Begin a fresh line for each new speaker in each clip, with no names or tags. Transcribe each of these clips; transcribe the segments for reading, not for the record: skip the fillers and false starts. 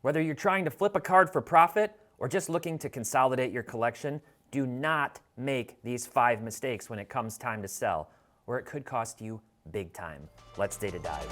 Whether you're trying to flip a card for profit or just looking to consolidate your collection, do not make these 5 mistakes when it comes time to sell, or it could cost you big time. Let's data dive.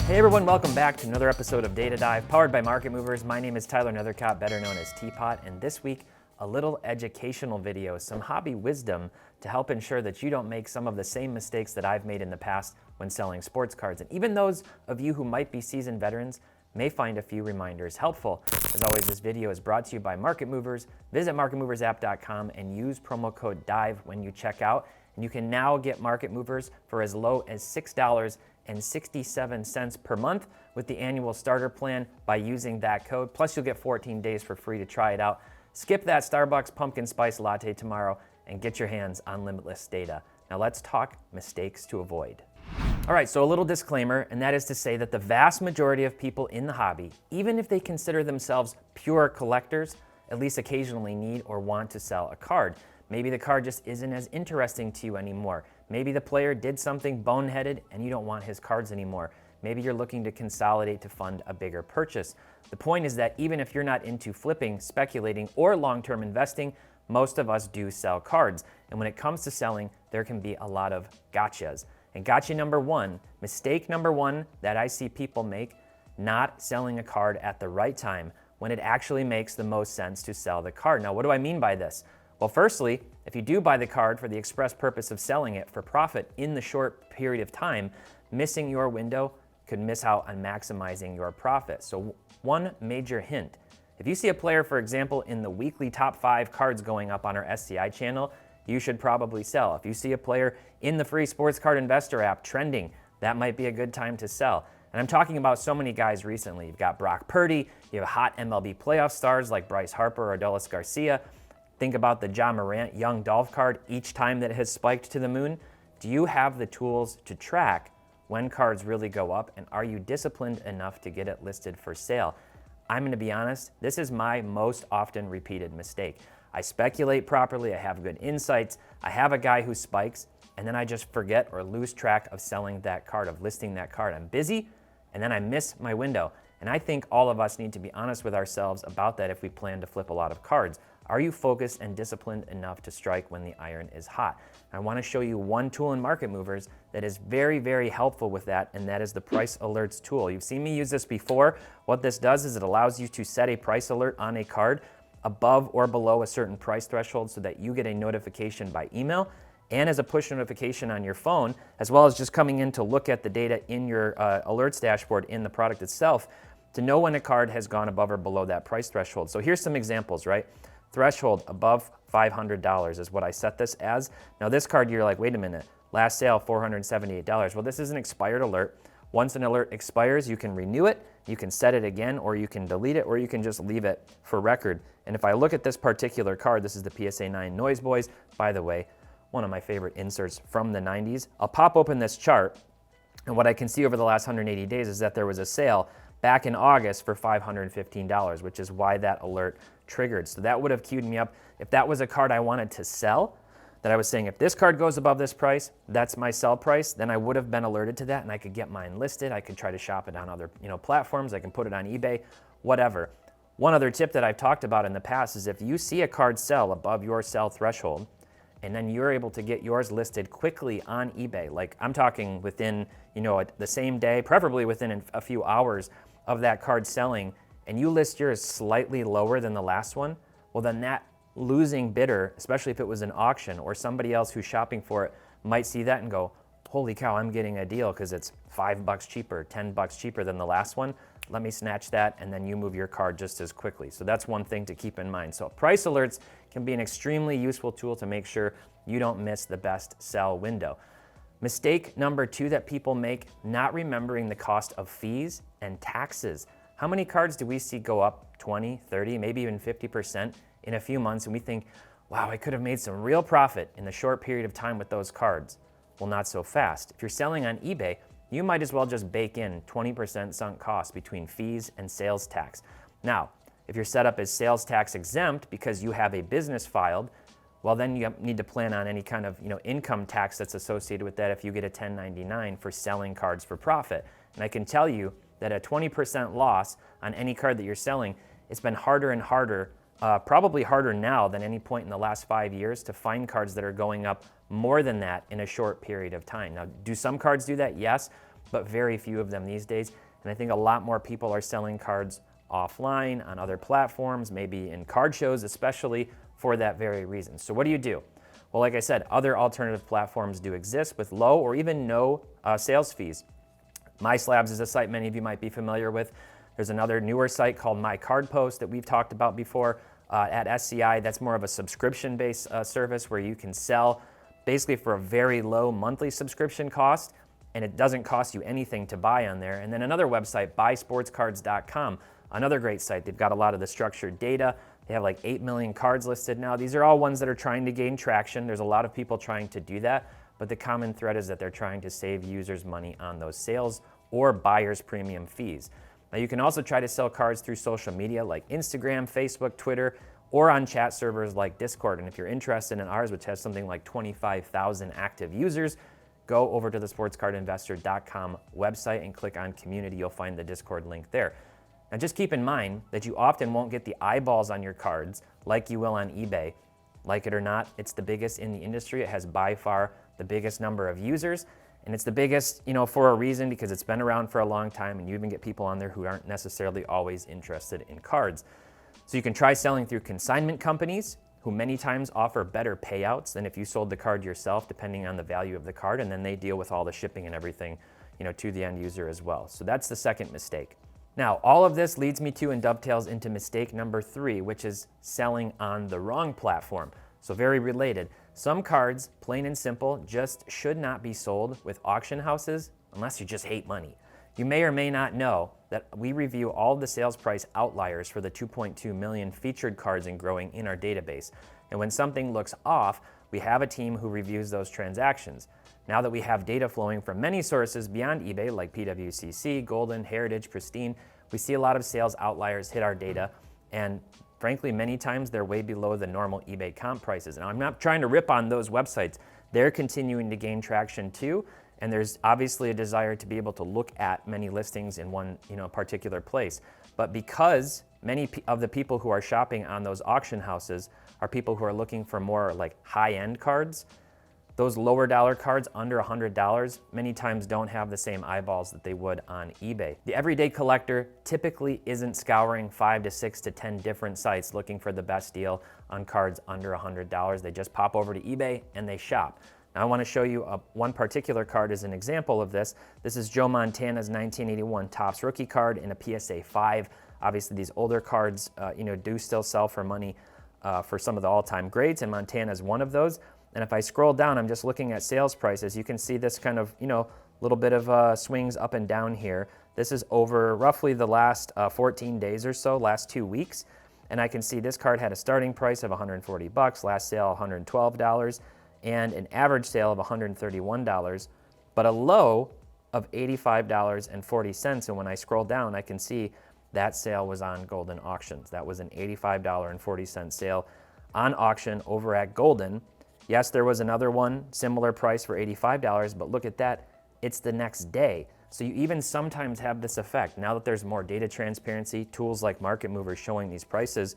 Hey everyone, welcome back to another episode of Data Dive, powered by Market Movers. My name is Tyler Nethercott, better known as Teapot, and this week, a little educational video, some hobby wisdom to help ensure that you don't make some of the same mistakes that I've made in the past when selling sports cards. And even those of you who might be seasoned veterans may find a few reminders helpful. As always, this video is brought to you by Market Movers. Visit marketmoversapp.com and use promo code DIVE when you check out. And you can now get Market Movers for as low as $6.67 per month with the annual starter plan by using that code. Plus, you'll get 14 days for free to try it out. Skip that Starbucks pumpkin spice latte tomorrow and get your hands on limitless data. Now let's talk mistakes to avoid. All right, so a little disclaimer, and that is to say that the vast majority of people in the hobby, even if they consider themselves pure collectors, at least occasionally need or want to sell a card. Maybe the card just isn't as interesting to you anymore. Maybe the player did something boneheaded and you don't want his cards anymore. Maybe you're looking to consolidate to fund a bigger purchase. The point is that even if you're not into flipping, speculating, or long-term investing, most of us do sell cards. And when it comes to selling, there can be a lot of gotchas. And gotcha number one, mistake number one that I see people make, not selling a card at the right time when it actually makes the most sense to sell the card. Now, what do I mean by this? Well, firstly, if you do buy the card for the express purpose of selling it for profit in the short period of time, missing your window could miss out on maximizing your profit. So one major hint, if you see a player, for example, in the weekly top 5 cards going up on our SCI channel, you should probably sell. If you see a player in the free sports card investor app trending, that might be a good time to sell. And I'm talking about so many guys recently. You've got Brock Purdy, you have hot MLB playoff stars like Bryce Harper or Adolis Garcia. Think about the John Morant Young Dolph card each time that it has spiked to the moon. Do you have the tools to track when cards really go up, and are you disciplined enough to get it listed for sale? I'm gonna be honest, this is my most often repeated mistake. I speculate properly, I have good insights, I have a guy who spikes, and then I just forget or lose track of selling that card, of listing that card. I'm busy, and then I miss my window. And I think all of us need to be honest with ourselves about that if we plan to flip a lot of cards. Are you focused and disciplined enough to strike when the iron is hot? I want to show you one tool in Market Movers that is very, very helpful with that, and that is the price alerts tool. You've seen me use this before. What this does is it allows you to set a price alert on a card above or below a certain price threshold so that you get a notification by email and as a push notification on your phone, as well as just coming in to look at the data in your alerts dashboard in the product itself to know when a card has gone above or below that price threshold. So here's some examples, right? Threshold above $500 is what I set this as. Now this card, you're like, wait a minute, last sale $478. Well, this is an expired alert. Once an alert expires, you can renew it, you can set it again, or you can delete it, or you can just leave it for record. And if I look at this particular card, this is the PSA 9 Noise Boys, by the way, one of my favorite inserts from the 90s. I'll pop open this chart, and what I can see over the last 180 days is that there was a sale back in August for $515, which is why that alert triggered. So that would have queued me up. If that was a card I wanted to sell, that I was saying, if this card goes above this price, that's my sell price, then I would have been alerted to that and I could get mine listed. I could try to shop it on other platforms. I can put it on eBay, whatever. One other tip that I've talked about in the past is if you see a card sell above your sell threshold, and then you're able to get yours listed quickly on eBay, like I'm talking within the same day, preferably within a few hours of that card selling, and you list yours slightly lower than the last one, well then that losing bidder, especially if it was an auction or somebody else who's shopping for it, might see that and go, holy cow, I'm getting a deal because it's $5 cheaper, $10 cheaper than the last one. Let me snatch that, and then you move your card just as quickly. So that's one thing to keep in mind. So price alerts can be an extremely useful tool to make sure you don't miss the best sell window. Mistake number 2 that people make, not remembering the cost of fees and taxes. How many cards do we see go up 20, 30, maybe even 50% in a few months, and we think, wow, I could have made some real profit in the short period of time with those cards? Well, not so fast. If you're selling on eBay, you might as well just bake in 20% sunk cost between fees and sales tax. Now, If your setup is sales tax exempt because you have a business filed, well, then you need to plan on any kind of income tax that's associated with that if you get a 1099 for selling cards for profit. And I can tell you that a 20% loss on any card that you're selling, it's been harder and harder, probably harder now than any point in the last 5 years to find cards that are going up more than that in a short period of time. Now, do some cards do that? Yes, but very few of them these days. And I think a lot more people are selling cards offline on other platforms, maybe in card shows especially, for that very reason. So what do you do? Well, like I said, other alternative platforms do exist with low or even no sales fees. MySlabs is a site many of you might be familiar with. There's another newer site called MyCardPost that we've talked about before at SCI. That's more of a subscription-based service where you can sell basically for a very low monthly subscription cost, and it doesn't cost you anything to buy on there. And then another website, buysportscards.com, another great site. They've got a lot of the structured data. They have like 8 million cards listed now. These are all ones that are trying to gain traction. There's a lot of people trying to do that, but the common thread is that they're trying to save users money on those sales or buyers' premium fees. Now you can also try to sell cards through social media like Instagram, Facebook, Twitter, or on chat servers like Discord. And if you're interested in ours, which has something like 25,000 active users, go over to the sportscardinvestor.com website and click on community. You'll find the Discord link there. Now just keep in mind that you often won't get the eyeballs on your cards like you will on eBay. Like it or not, it's the biggest in the industry. It has by far the biggest number of users, and it's the biggest, for a reason, because it's been around for a long time, and you even get people on there who aren't necessarily always interested in cards. So you can try selling through consignment companies, who many times offer better payouts than if you sold the card yourself, depending on the value of the card, and then they deal with all the shipping and everything, to the end user as well. So that's the second mistake. Now, all of this leads me to and dovetails into mistake number 3, which is selling on the wrong platform. So very related. Some cards, plain and simple, just should not be sold with auction houses unless you just hate money. You may or may not know that we review all of the sales price outliers for the 2.2 million featured cards and growing in our database. And when something looks off, we have a team who reviews those transactions. Now that we have data flowing from many sources beyond eBay, like PWCC, Golden, Heritage, Pristine, we see a lot of sales outliers hit our data, and frankly, many times they're way below the normal eBay comp prices. And I'm not trying to rip on those websites. They're continuing to gain traction too, and there's obviously a desire to be able to look at many listings in one particular place. But because many of the people who are shopping on those auction houses are people who are looking for more like high-end cards, those lower dollar cards under $100 many times don't have the same eyeballs that they would on eBay. The everyday collector typically isn't scouring 5 to 6 to 10 different sites looking for the best deal on cards under $100. They just pop over to eBay and they shop. Now I want to show you one particular card as an example of this. This is Joe Montana's 1981 Topps rookie card in a PSA 5. Obviously these older cards do still sell for money for some of the all-time grades, and Montana is one of those. And if I scroll down, I'm just looking at sales prices. You can see this kind of, little bit of swings up and down here. This is over roughly the last 14 days or so, last 2 weeks. And I can see this card had a starting price of $140, last sale $112, and an average sale of $131, but a low of $85.40. And when I scroll down, I can see that sale was on Golden Auctions. That was an $85.40 sale on auction over at Golden. Yes, there was another one, similar price for $85, but look at that, it's the next day. So you even sometimes have this effect. Now that there's more data transparency, tools like Market Movers showing these prices,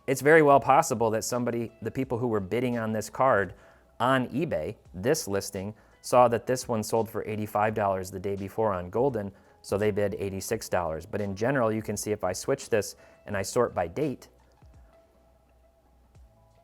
it's very well possible that the people who were bidding on this card on eBay, this listing, saw that this one sold for $85 the day before on Golden, so they bid $86. But in general, you can see if I switch this and I sort by date,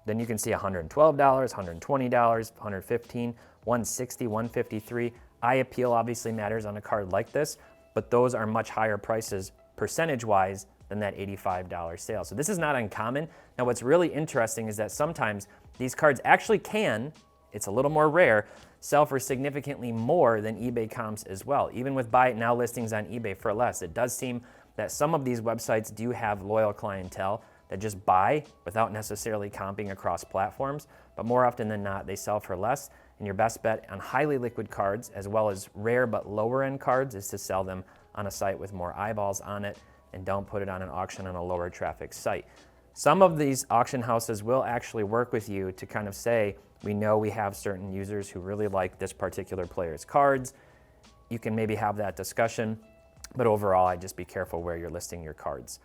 then you can see $112, $120, $115, $160, $153. Eye appeal obviously matters on a card like this, but those are much higher prices percentage-wise than that $85 sale. So this is not uncommon. Now what's really interesting is that sometimes these cards actually can, it's a little more rare, sell for significantly more than eBay comps as well. Even with buy it now listings on eBay for less, it does seem that some of these websites do have loyal clientele that just buy without necessarily comping across platforms, but more often than not, they sell for less. And your best bet on highly liquid cards, as well as rare but lower end cards, is to sell them on a site with more eyeballs on it. and don't put it on an auction on a lower traffic site. Some of these auction houses will actually work with you to kind of say, we know we have certain users who really like this particular player's cards. You can maybe have that discussion, but overall, I'd just be careful where you're listing your cards.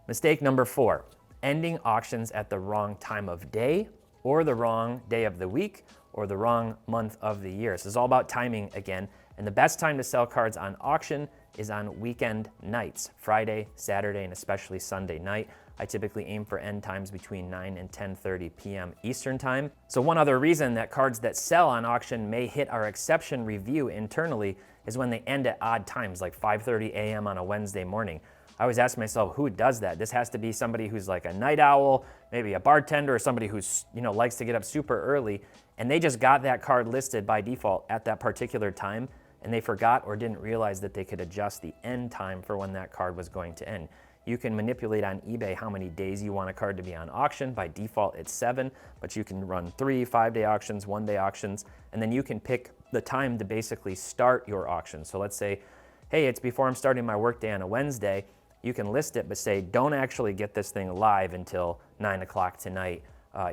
Mistake number 4, ending auctions at the wrong time of day or the wrong day of the week or the wrong month of the year. So it's all about timing again, and the best time to sell cards on auction is on weekend nights, Friday, Saturday, and especially Sunday night. I typically aim for end times between 9 and 10:30 p.m. Eastern time. So one other reason that cards that sell on auction may hit our exception review internally is when they end at odd times, like 5:30 a.m. on a Wednesday morning. I always ask myself, who does that? This has to be somebody who's like a night owl, maybe a bartender, or somebody who's likes to get up super early, and they just got that card listed by default at that particular time, and they forgot or didn't realize that they could adjust the end time for when that card was going to end. You can manipulate on eBay how many days you want a card to be on auction. By default, it's 7, but you can run 3, 5-day auctions, 1-day auctions, and then you can pick the time to basically start your auction. So let's say, hey, it's before I'm starting my workday on a Wednesday. You can list it, but say, don't actually get this thing live until 9 o'clock tonight,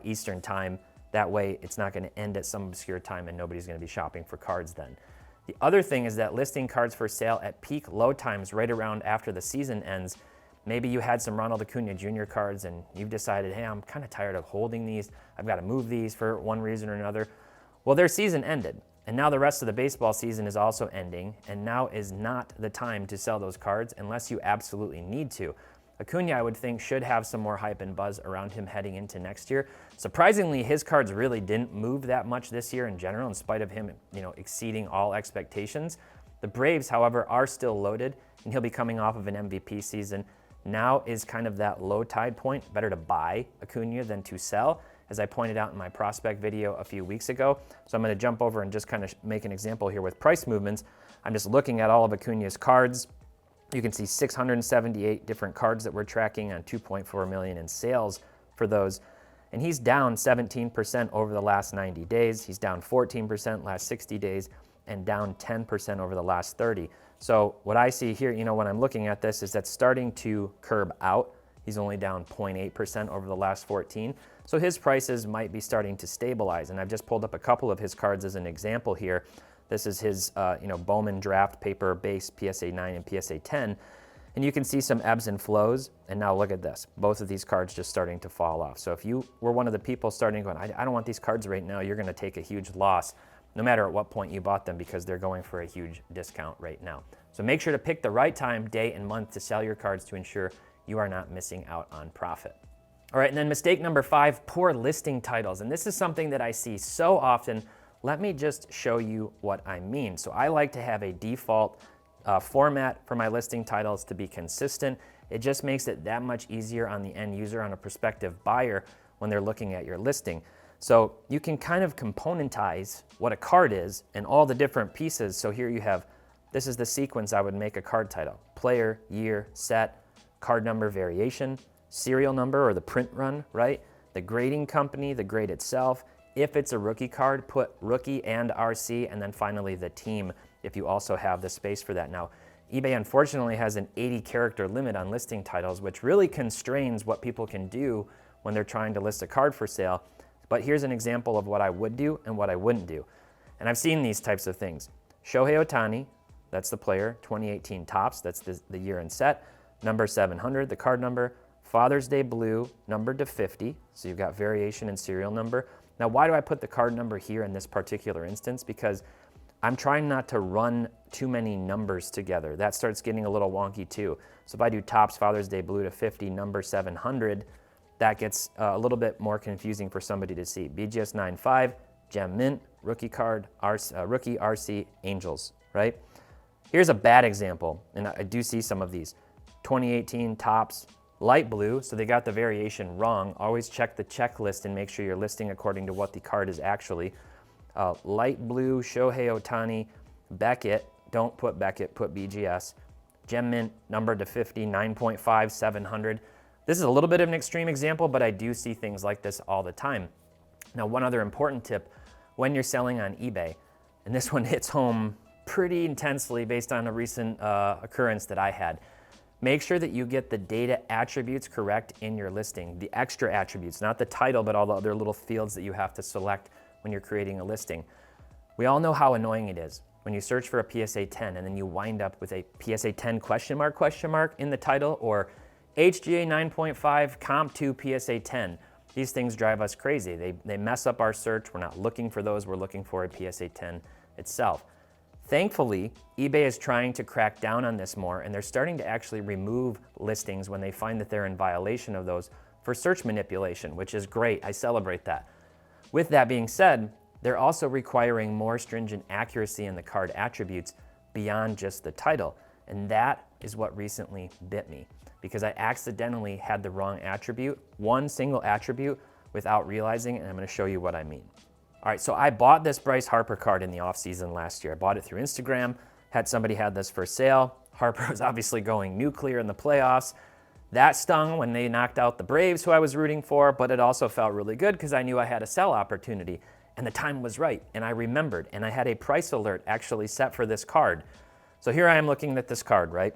Eastern time. That way, it's not gonna end at some obscure time and nobody's gonna be shopping for cards then. The other thing is that listing cards for sale at peak low times right around after the season ends. Maybe you had some Ronald Acuna Jr. cards and you've decided, hey, I'm kind of tired of holding these. I've got to move these for one reason or another. Well, their season ended, and now the rest of the baseball season is also ending, and now is not the time to sell those cards unless you absolutely need to. Acuna, I would think, should have some more hype and buzz around him heading into next year. Surprisingly, his cards really didn't move that much this year in general, in spite of him, exceeding all expectations. The Braves, however, are still loaded, and he'll be coming off of an MVP season. Now is kind of that low tide point. Better to buy Acuna than to sell, as I pointed out in my prospect video a few weeks ago. So I'm going to jump over and just kind of make an example here with price movements. I'm just looking at all of Acuna's cards. You can see 678 different cards that we're tracking on 2.4 million in sales for those. And he's down 17% over the last 90 days. He's down 14% last 60 days and down 10% over the last 30. So what I see here, when I'm looking at this, is that's starting to curb out. He's only down 0.8% over the last 14. So his prices might be starting to stabilize. And I've just pulled up a couple of his cards as an example here. This is his Bowman draft paper base PSA 9 and PSA 10. And you can see some ebbs and flows. And now look at this. Both of these cards just starting to fall off. So if you were one of the people starting going, I don't want these cards right now, you're going to take a huge loss, no matter at what point you bought them, because they're going for a huge discount right now. So make sure to pick the right time, day, and month to sell your cards to ensure you are not missing out on profit. All right, and then mistake number 5, poor listing titles. And this is something that I see so often. Let me just show you what I mean. So I like to have a default format for my listing titles to be consistent. It just makes it that much easier on the end user, on a prospective buyer, when they're looking at your listing. So you can kind of componentize what a card is and all the different pieces. So here you have, this is the sequence I would make a card title: player, year, set, card number, variation, serial number or the print run, right? The grading company, the grade itself. If it's a rookie card, put rookie and RC, and then finally the team, if you also have the space for that. Now, eBay unfortunately has an 80-character limit on listing titles, which really constrains what people can do when they're trying to list a card for sale. But here's an example of what I would do and what I wouldn't do. And I've seen these types of things. Shohei Ohtani, that's the player, 2018 Topps, that's the year and set. Number 700, the card number. Father's Day Blue, numbered to 50. So you've got variation and serial number. Now, why do I put the card number here in this particular instance? Because I'm trying not to run too many numbers together. That starts getting a little wonky too. So if I do Topps Father's Day Blue to 50, number 700, that gets a little bit more confusing for somebody to see. BGS 95, Gem Mint, rookie card, rookie RC, Angels, right? Here's a bad example, and I do see some of these. 2018 Topps Light Blue, so they got the variation wrong. Always check the checklist and make sure you're listing according to what the card is actually. Light Blue, Shohei Ohtani, Beckett, don't put Beckett, put BGS. Gem Mint, numbered to 50, 9.5, 700. This is a little bit of an extreme example, but I do see things like this all the time. Now, one other important tip when you're selling on eBay, and this one hits home pretty intensely based on a recent occurrence that I had. Make sure that you get the data attributes correct in your listing, the extra attributes, not the title, but all the other little fields that you have to select when you're creating a listing. We all know how annoying it is when you search for a PSA 10 and then you wind up with a PSA 10 question mark in the title, or HGA 9.5 comp to PSA 10. These things drive us crazy. They mess up our search. We're not looking for those. We're looking for a PSA 10 itself. Thankfully, eBay is trying to crack down on this more, and they're starting to actually remove listings when they find that they're in violation of those for search manipulation, which is great. I celebrate that. With that being said, they're also requiring more stringent accuracy in the card attributes beyond just the title. And that is what recently bit me, because I accidentally had the wrong attribute, one single attribute, without realizing it, and I'm gonna show you what I mean. All right, so I bought this Bryce Harper card in the off season last year. I bought it through Instagram, had somebody had this for sale. Harper was obviously going nuclear in the playoffs. That stung when they knocked out the Braves, who I was rooting for, but it also felt really good because I knew I had a sell opportunity. And the time was right, and I remembered, and I had a price alert actually set for this card. So here I am looking at this card, right?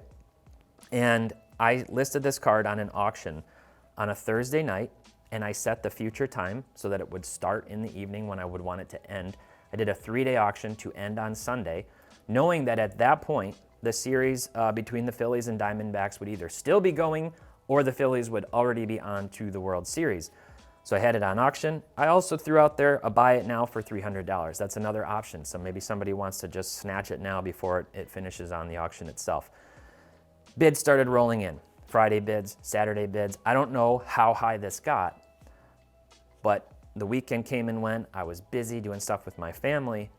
And I listed this card on an auction on a Thursday night, and I set the future time so that it would start in the evening when I would want it to end. I did a 3-day auction to end on Sunday, knowing that at that point, the series between the Phillies and Diamondbacks would either still be going or the Phillies would already be on to the World Series. So I had it on auction. I also threw out there a buy it now for $300. That's another option. So maybe somebody wants to just snatch it now before it finishes on the auction itself. Bids started rolling in. Friday bids, Saturday bids. I don't know how high this got, but the weekend came and went. I was busy doing stuff with my family.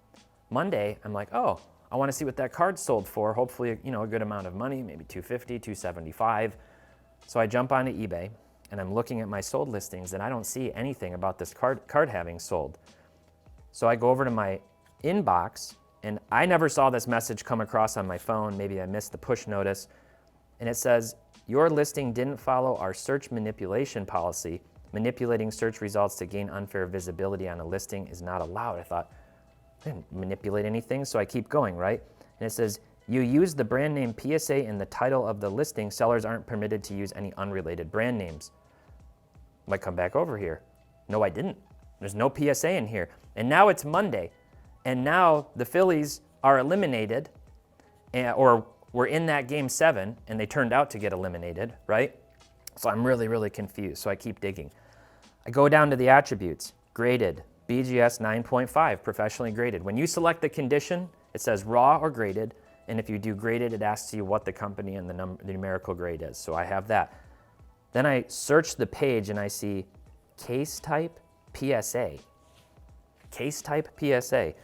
Monday, I'm like, oh, I want to see what that card sold for. Hopefully, a good amount of money, maybe $250, $275. So I jump onto eBay, and I'm looking at my sold listings, and I don't see anything about this card having sold. So I go over to my inbox, and I never saw this message come across on my phone. Maybe I missed the push notice. And it says, your listing didn't follow our search manipulation policy. Manipulating search results to gain unfair visibility on a listing is not allowed. I thought, I didn't manipulate anything, so I keep going, right? And it says, you use the brand name PSA in the title of the listing. Sellers aren't permitted to use any unrelated brand names. I come back over here. No, I didn't. There's no PSA in here. And now it's Monday. And now the Phillies are eliminated, or were in that game 7, and they turned out to get eliminated, right? So I'm really, really confused. So I keep digging. I go down to the attributes. Graded, BGS 9.5, professionally graded. When you select the condition, it says raw or graded. And if you do graded, it asks you what the company and the numerical grade is. So I have that. Then I search the page and I see case type PSA. Case type PSA.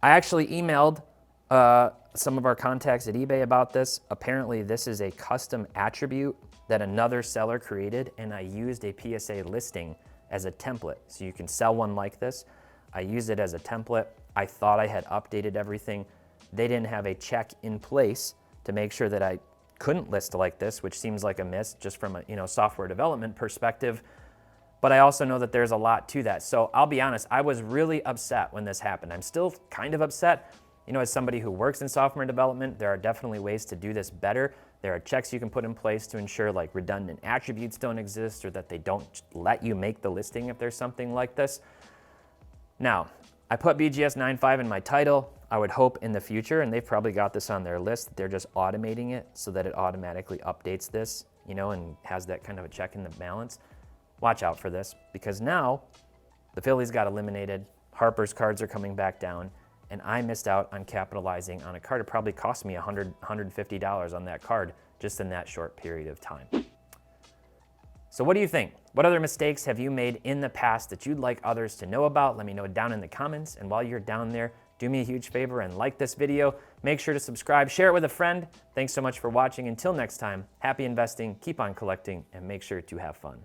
I actually emailed some of our contacts at eBay about this. Apparently this is a custom attribute that another seller created, and I used a PSA listing as a template. So you can sell one like this. I used it as a template. I thought I had updated everything. They didn't have a check in place to make sure that I couldn't list like this, which seems like a miss just from a software development perspective. But I also know that there's a lot to that. So I'll be honest, I was really upset when this happened. I'm still kind of upset. As somebody who works in software development, there are definitely ways to do this better. There are checks you can put in place to ensure like redundant attributes don't exist, or that they don't let you make the listing if there's something like this. Now, I put BGS 9.5 in my title. I would hope in the future, and they've probably got this on their list, that they're just automating it so that it automatically updates this, and has that kind of a check in the balance. Watch out for this, because now the Phillies got eliminated, Harper's cards are coming back down, and I missed out on capitalizing on a card. It probably cost me $100, $150 on that card just in that short period of time. So what do you think? What other mistakes have you made in the past that you'd like others to know about? Let me know down in the comments. And while you're down there, do me a huge favor and like this video. Make sure to subscribe, share it with a friend. Thanks so much for watching. Until next time, happy investing, keep on collecting, and make sure to have fun.